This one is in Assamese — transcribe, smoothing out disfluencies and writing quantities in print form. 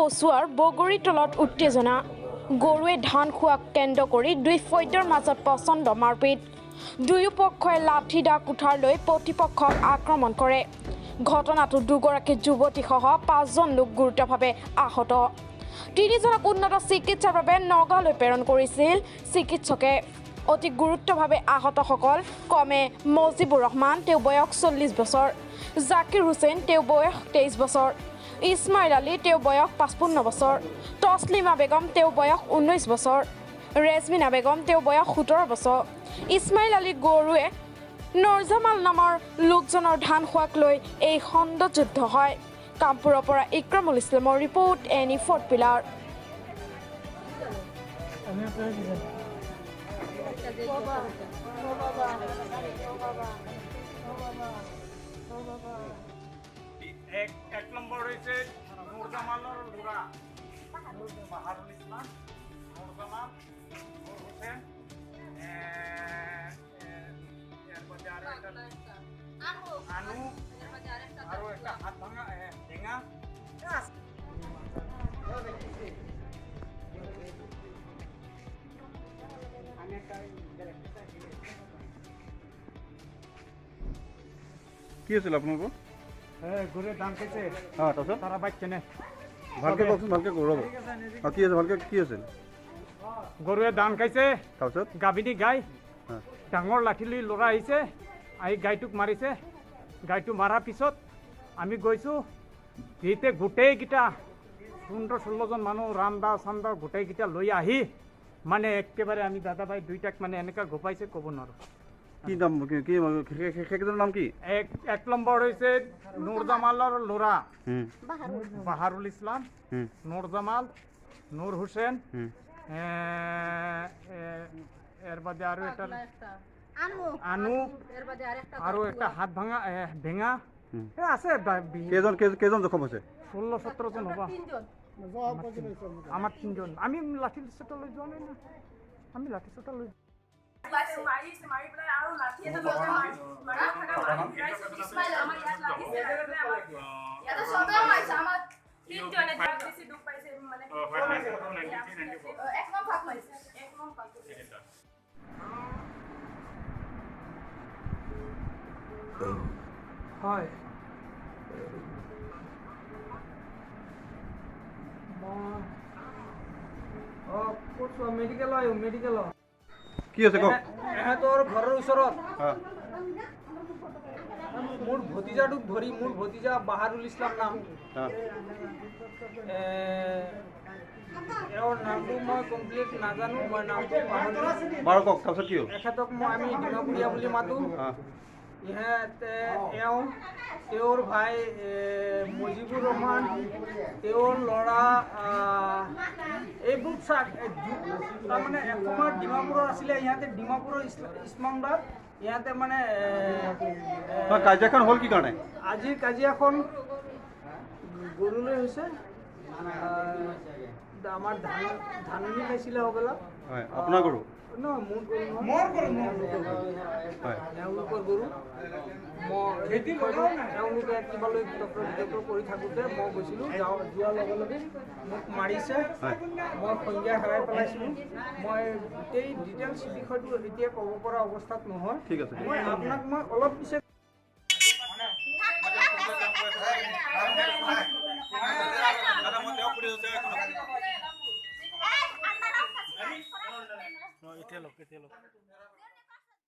কচুৱাৰ বগৰী তলত উত্তেজনা গৰুৱে ধান খোৱাক কেন্দ্ৰ কৰি দুই ফৈদৰ মাজত প্ৰচণ্ড মাৰপিট দুয়ো পক্ষই লাঠি দা কুঠাৰ লৈ প্ৰতিপক্ষক আক্ৰমণ কৰে ঘটনাটো দুগৰাকী যুৱতীসহ 5জন লোক গুৰুতৰভাৱে আহত তিনিজনক উন্নত চিকিৎসাৰ বাবে নগাঁৱলৈ প্ৰেৰণ কৰিছিল চিকিৎসকে অতি গুৰুত্বভাৱে আহতসকল কমে মজিবুৰ ৰহমান তেওঁ বয়স 40 বছৰ জাকিৰ হুছেইন তেওঁ বয়স 23 বছৰ ইছমাইল আলী তেওঁ বয়স 55 বছৰ তছলিমা বেগম তেওঁ বয়স 19 বছৰ ৰেজমিনা বেগম তেওঁ বয়স 17 বছৰ ইছমাইল আলী গৰুৱে নৰজামাল নামৰ লোকজনৰ ধান খোৱাক লৈ এই খণ্ড যুদ্ধ হয় কামপুৰৰ পৰা ইক্ৰামুল ইছলামৰ ৰিপৰ্ট এনি ফৰ্ট পিলাৰ এক নম্বৰ হৈছে নৰজামালৰ ল'ৰা বাহাৰুল ইছলাম নৰজামাল নুৰ হুছেইন আনু আৰু এটা হাত ভাঙা টেঙা কি আছিল আপোনালোকৰ গৰুৱে ধান খাইছে তাৰপিছত তাৰা বাচ্চানে ভালকৈ কওকচোন ভালকৈ ৰ'ব কি আছে ভালকৈ কি আছিল গৰুৱে ধান খাইছে তাৰপিছত গাভিনী গাই হা ডাঙৰ লাঠি লৈ ল'ৰা আহিছে আহি গাইটোক মাৰিছে গাইটো মৰাৰ পিছত আমি গৈছোঁ যিতে গোটেইকেইটা 15-16জন মানুহ ৰান্দা চান্দা গোটেইকেইটা লৈ আহি মানে একেবাৰে আমি দাদা ভাই দুইটাক মানে এনেকুৱা গোপাইছে ক'ব নোৱাৰোঁ কি নাম কি সেইকেইজনৰ নাম কি এক নম্বৰ হৈছে নৰজামালৰ ল'ৰা বাহাৰুল ইছলাম নৰজামাল নুৰ হুছেইন এৰ বাদে আৰু এটা আনু আৰু এটা হাত ভাঙা ভেঙা আছে কেইজন জখম হৈছে 16-17 জন হ'ব আমাৰ 3জন আমি লাঠি চোটা লৈ যোৱা নাই না আমি লাঠি চোটা লৈ হয় ক'ত মেডিকেল কি আছে কওক এহেঁতৰ ঘৰৰ ওচৰত হা মোৰ ভতিজাটোক ধৰি মোৰ ভতিজা বাহাৰুল ইছলাম নাম হা এওঁৰ নামটো মই কমপ্লিট নাজানো মই নামটো পাহৰিলোঁ বাৰু কওক তাৰপিছত কি হ'ল এখেতক মই আমি ডিমাপুৰীয়া বুলি মাতোঁ হা তেওঁৰ ভাই মজিবুৰ ৰহমান তেওঁৰ ল'ৰা এইবোৰ তাৰমানে এসময়ত ডিমাপুৰৰ আছিলে ইহঁতে ডিমাপুৰৰ ইছমামদাৰ ইহঁতে মানে কাজিয়াখন হ'ল কি কাৰণে আজিৰ কাজিয়াখন গৰুলৈ হৈছে আমাৰ ধাননি খাইছিলে হ'বলা হয় আপোনাৰ গৰু তেওঁলোকৰ গৰু তেওঁলোকে কিবালৈ বিতৰ্ক কৰি থাকোঁতে মই গৈছিলোঁ যোৱাৰ লগে লগে মোক মাৰিছে মই সন্ধিয়া হেৰাই পেলাইছিলোঁ মই গোটেই ডিটেইলছ বিষয়টো এতিয়া ক'ব পৰা অৱস্থাত নহয় ঠিক আছে মই আপোনাক মই অলপ পিছত এতিয়া লোক